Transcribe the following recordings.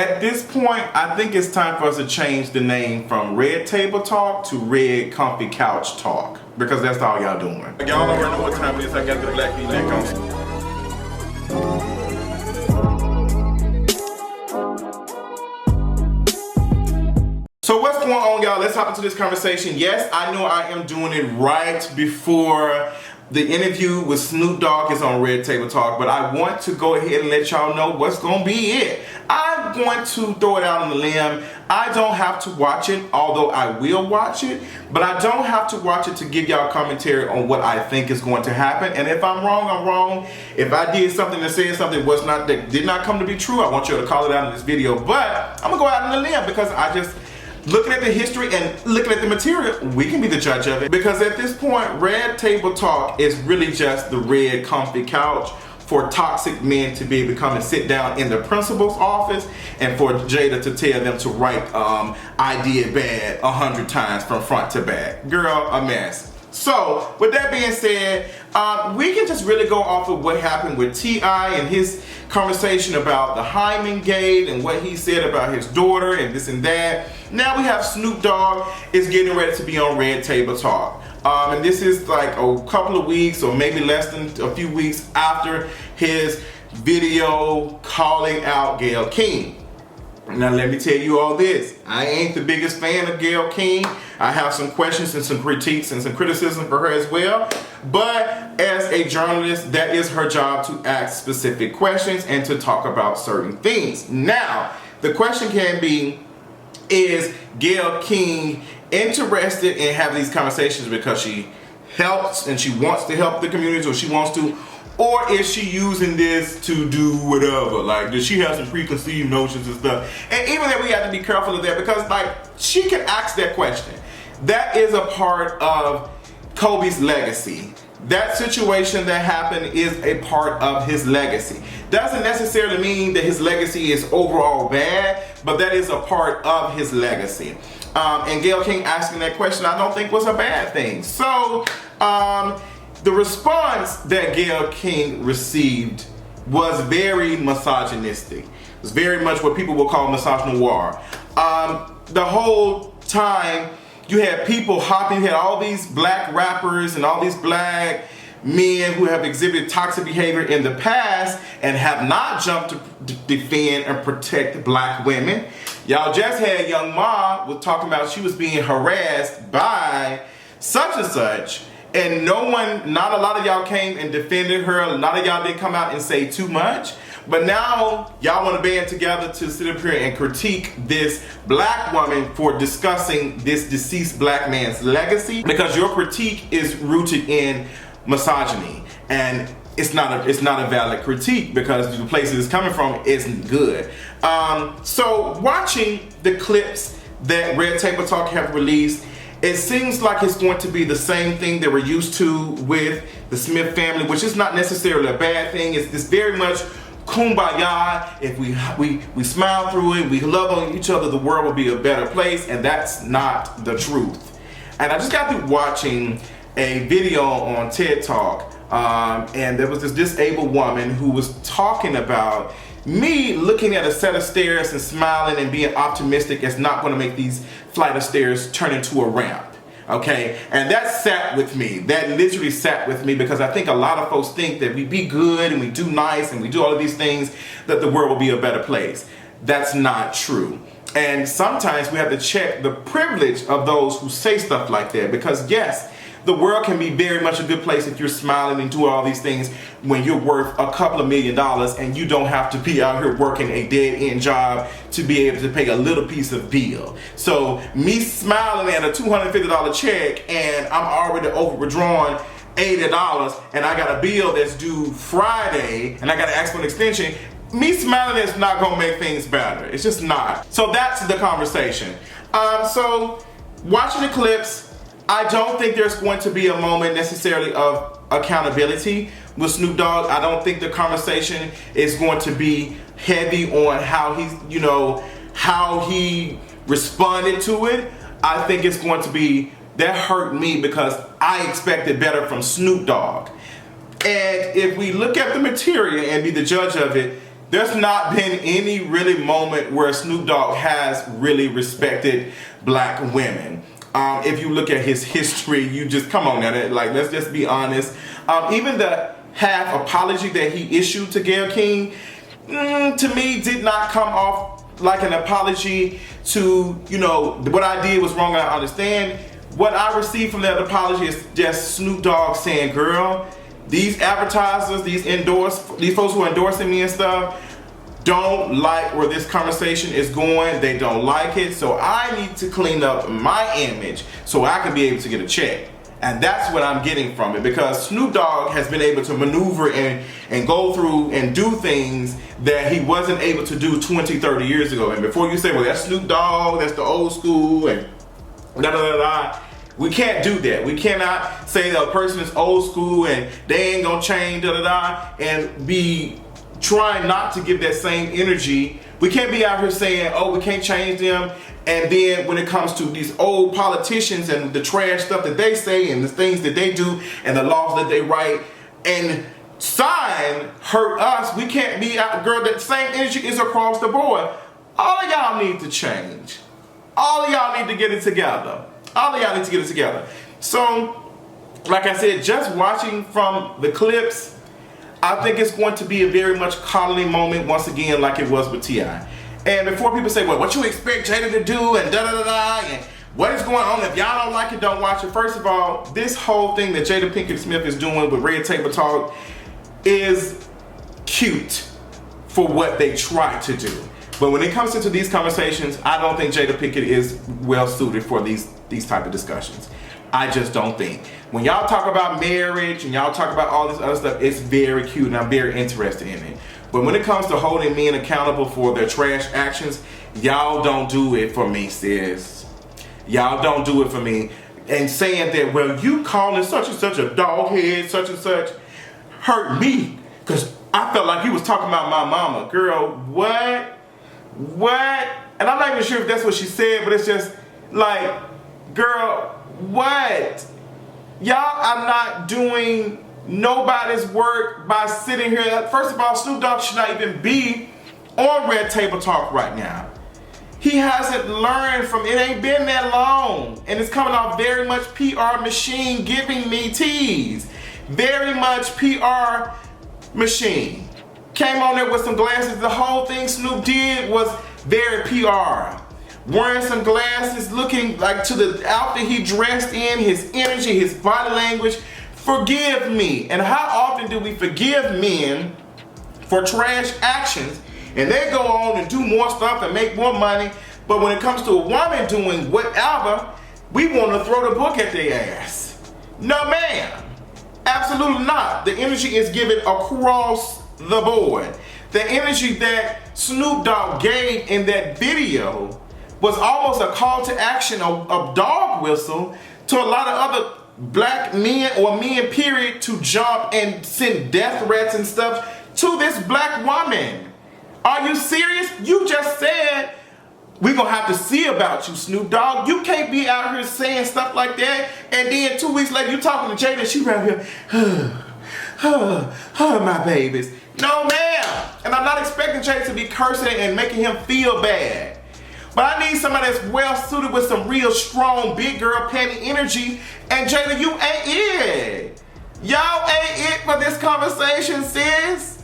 At this point, I think it's time for us to change the name from Red Table Talk to Red Comfy Couch Talk, because that's all y'all doing. Y'all already know what time it is. I got the black V-neck on. So what's going on, y'all? Let's hop into this conversation. Yes, I know I am doing it right before the interview with Snoop Dogg is on Red Table Talk, but I want to go ahead and let y'all know what's going to be it. I'm going to throw it out on the limb. I don't have to watch it, although I will watch it, but I don't have to watch it to give y'all commentary on what I think is going to happen. And if I'm wrong, I'm wrong. If I did something that said something that did not come to be true, I want you to call it out in this video. But I'm going to go out on the limb because I just... looking at the history and looking at the material, we can be the judge of it. Because at this point, Red Table Talk is really just the red comfy couch for toxic men to be able to come and sit down in the principal's office and for Jada to tell them to write I did bad 100 times from front to back. Girl, a mess. So, with that being said, we can just really go off of what happened with T.I. and his conversation about the Hyman Gate and what he said about his daughter and this and that. Now we have Snoop Dogg is getting ready to be on Red Table Talk. And this is like a couple of weeks or maybe less than a few weeks after his video calling out Gayle King. Now let me tell you all this. I ain't the biggest fan of Gayle King. I have some questions and some critiques and some criticism for her as well. But as a journalist, that is her job to ask specific questions and to talk about certain things. Now, the question can be, is Gayle King interested in having these conversations because she helps and she wants to help the community, or she wants to, or is she using this to do whatever? Like, does she have some preconceived notions and stuff? And even that, we have to be careful of that, because like, she can ask that question. That is a part of Kobe's legacy. That situation that happened is a part of his legacy. Doesn't necessarily mean that his legacy is overall bad, but that is a part of his legacy. And Gayle King asking that question, I don't think was a bad thing. So, the response that Gayle King received was very misogynistic. It was very much what people will call misogynoir. The whole time you had people hopping, you had all these black rappers and all these black men who have exhibited toxic behavior in the past and have not jumped to defend and protect black women. Y'all just had Young Ma was talking about she was being harassed by such and such, and not a lot of y'all came and defended her. A lot of y'all didn't come out and say too much. But now y'all want to band together to sit up here and critique this black woman for discussing this deceased black man's legacy, because your critique is rooted in misogyny, and it's not a valid critique because the place it's coming from isn't good. So watching the clips that Red Table Talk have released, it seems like it's going to be the same thing that we're used to with the Smith family, which is not necessarily a bad thing. It's this very much kumbaya. If we smile through it, we love on each other, the world will be a better place, and that's not the truth. And I just got through watching a video on TED Talk, and there was this disabled woman who was talking about me looking at a set of stairs and smiling and being optimistic is not going to make these flight of stairs turn into a ramp. Okay, and that sat with me. That literally sat with me, because I think a lot of folks think that we be good and we do nice and we do all of these things, that the world will be a better place. That's not true. And sometimes we have to check the privilege of those who say stuff like that, because yes, the world can be very much a good place if you're smiling and doing all these things when you're worth a couple of $1 million and you don't have to be out here working a dead-end job to be able to pay a little piece of bill. So me smiling at a $250 check and I'm already overdrawn $80 and I got a bill that's due Friday and I got to ask for an extension, me smiling is not going to make things better. It's just not. So that's the conversation. So watching the clips, I don't think there's going to be a moment necessarily of accountability with Snoop Dogg. I don't think the conversation is going to be heavy on how he's, how he responded to it. I think it's going to be, that hurt me because I expected better from Snoop Dogg. And if we look at the material and be the judge of it, there's not been any really moment where Snoop Dogg has really respected black women. If you look at his history, you just, come on now, like, let's just be honest. Even the half apology that he issued to Gayle King, to me, did not come off like an apology to, you know, what I did was wrong, I understand. What I received from that apology is just Snoop Dogg saying, girl, these advertisers, these folks who are endorsing me and stuff, don't like where this conversation is going. They don't like it. So I need to clean up my image so I can be able to get a check. And that's what I'm getting from it, because Snoop Dogg has been able to maneuver and go through and do things that he wasn't able to do 20, 30 years ago. And before you say, well, that's Snoop Dogg, that's the old school, and da-da-da-da, we can't do that. We cannot say that a person is old school and they ain't gonna change, da-da-da, and be trying not to give that same energy. We can't be out here saying, oh, we can't change them, and then when it comes to these old politicians and the trash stuff that they say and the things that they do and the laws that they write and sign hurt us, we can't be out, girl, that same energy is across the board. All of y'all need to change. All of y'all need to get it together. All of y'all need to get it together. So, like I said, just watching from the clips, I think it's going to be a very much coddling moment once again, like it was with T.I. And before people say, well, what you expect Jada to do and da-da-da-da, and what is going on, if y'all don't like it, don't watch it. First of all, this whole thing that Jada Pinkett Smith is doing with Red Table Talk is cute for what they try to do. But when it comes into these conversations, I don't think Jada Pinkett is well suited for these type of discussions. I just don't think. When y'all talk about marriage and y'all talk about all this other stuff, it's very cute and I'm very interested in it. But when it comes to holding men accountable for their trash actions, y'all don't do it for me, sis. Y'all don't do it for me. And saying that, well, you calling such and such a dog head, such and such, hurt me. Because I felt like he was talking about my mama. Girl, what? What? And I'm not even sure if that's what she said, but it's just like, girl, what? Y'all are not doing nobody's work by sitting here. First of all, Snoop Dogg should not even be on Red Table Talk right now. He hasn't learned from, it ain't been that long. And it's coming off very much PR machine giving me tease. Very much PR machine. Came on there with some glasses. The whole thing Snoop did was very PR. Wearing some glasses, looking like to the outfit he dressed in, his energy, his body language. Forgive me. And how often do we forgive men for trash actions and they go on and do more stuff and make more money, but when it comes to a woman doing whatever, we want to throw the book at their ass? No, ma'am. Absolutely not. The energy is given across the board. The energy that Snoop Dogg gave in that video was almost a call to action, a dog whistle to a lot of other black men or men period to jump and send death threats and stuff to this black woman. Are you serious? You just said we're gonna have to see about you, Snoop Dogg. You can't be out here saying stuff like that and then 2 weeks later you talking to Jada and she right here, my babies. No, ma'am. And I'm not expecting Jada to be cursing and making him feel bad. But I need somebody that's well suited with some real strong big girl panty energy. And Jada, you ain't it. Y'all ain't it for this conversation, sis.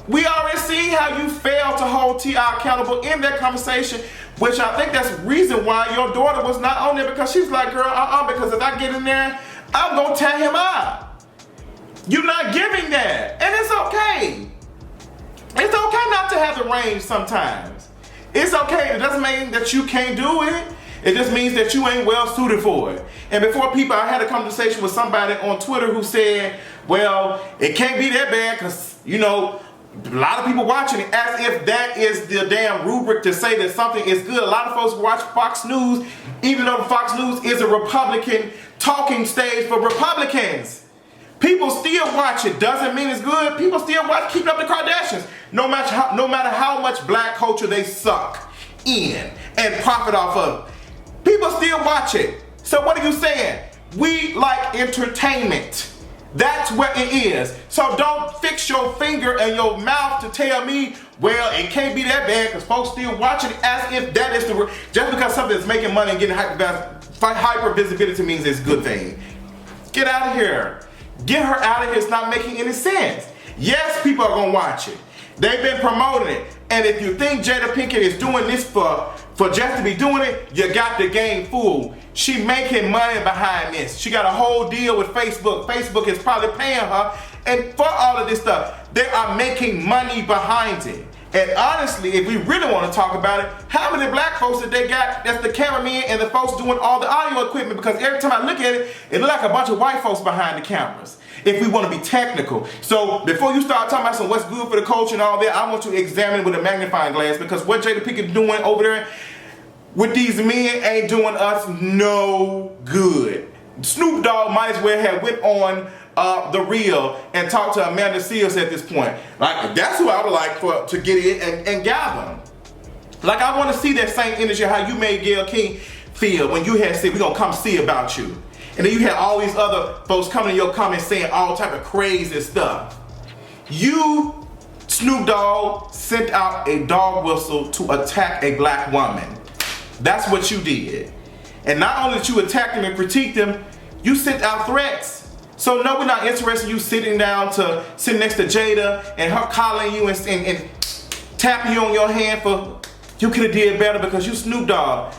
We already see how you failed to hold T.I. accountable in that conversation, which I think that's the reason why your daughter was not on there, because she's like, girl, because if I get in there, I'm gonna tear him up. You're not giving that. And it's okay. It's okay not to have the range sometimes. It's okay. It doesn't mean that you can't do it. It just means that you ain't well suited for it. And before people, I had a conversation with somebody on Twitter who said, well, it can't be that bad because, you know, a lot of people watching it, as if that is the damn rubric to say that something is good. A lot of folks watch Fox News, even though Fox News is a Republican talking stage for Republicans. People still watch it. Doesn't mean it's good. People still watch Keeping Up the Kardashians. No matter how much black culture they suck in and profit off of. People still watch it. So what are you saying? We like entertainment. That's what it is. So don't fix your finger and your mouth to tell me, well, it can't be that bad because folks still watching it as if that is the, just because something is making money and getting hyper visibility means it's a good thing. Get out of here. Get her out of here. It's not making any sense. Yes, people are going to watch it. They've been promoting it. And if you think Jada Pinkett is doing this for just to be doing it, you got the game fooled. She making money behind this. She got a whole deal with Facebook. Facebook is probably paying her. And for all of this stuff, they are making money behind it. And honestly, if we really want to talk about it, how many black folks that they got that's the cameramen and the folks doing all the audio equipment? Because every time I look at it, it looks like a bunch of white folks behind the cameras. If we want to be technical. So before you start talking about what's good for the culture and all that, I want to examine it with a magnifying glass, because what Jada Pinkett doing over there with these men ain't doing us no good. Snoop Dogg might as well have went on The Real and talked to Amanda Seals at this point. Like, that's who I would like to get in and gather. Like, I want to see that same energy how you made Gayle King feel when you had said, we're going to come see about you. And then you had all these other folks coming in your comments saying all type of crazy stuff. You, Snoop Dogg, sent out a dog whistle to attack a black woman. That's what you did. And not only did you attack them and critique them, you sent out threats. So no, we're not interested in you sitting next to Jada and her calling you and tapping you on your hand for you could have did better because you Snoop Dogg.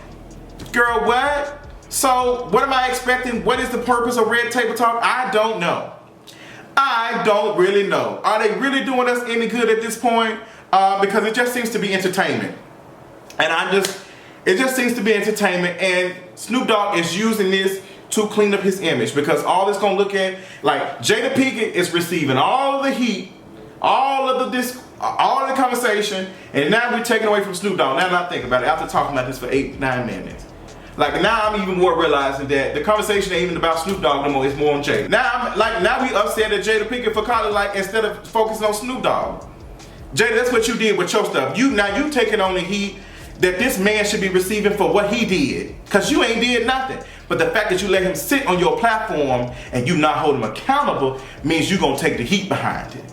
Girl, what? So what am I expecting? What is the purpose of Red Table Talk? I don't know. I don't really know. Are they really doing us any good at this point? Because it just seems to be entertainment. And it just seems to be entertainment, and Snoop Dogg is using this to clean up his image, because all it's gonna look at, like, Jada Pinkett is receiving all of the heat, all of the conversation, and now we're taking away from Snoop Dogg. Now that I think about it, after talking about this for 8-9 minutes. Like, now I'm even more realizing that the conversation ain't even about Snoop Dogg no more, it's more on Jada. Now we upset at Jada Pinkett for calling, like, instead of focusing on Snoop Dogg. Jada, that's what you did with your stuff. Now you taking on the heat that this man should be receiving for what he did, because you ain't did nothing. But the fact that you let him sit on your platform and you not hold him accountable means you're gonna take the heat behind it.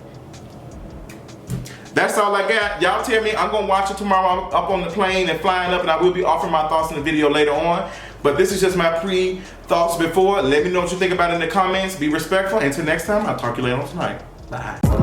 That's all I got. Y'all tell me. I'm gonna watch it tomorrow. I'm up on the plane and flying up, and I will be offering my thoughts in the video later on. But this is just my pre-thoughts before. Let me know what you think about it in the comments. Be respectful. Until next time, I'll talk to you later on tonight. Bye.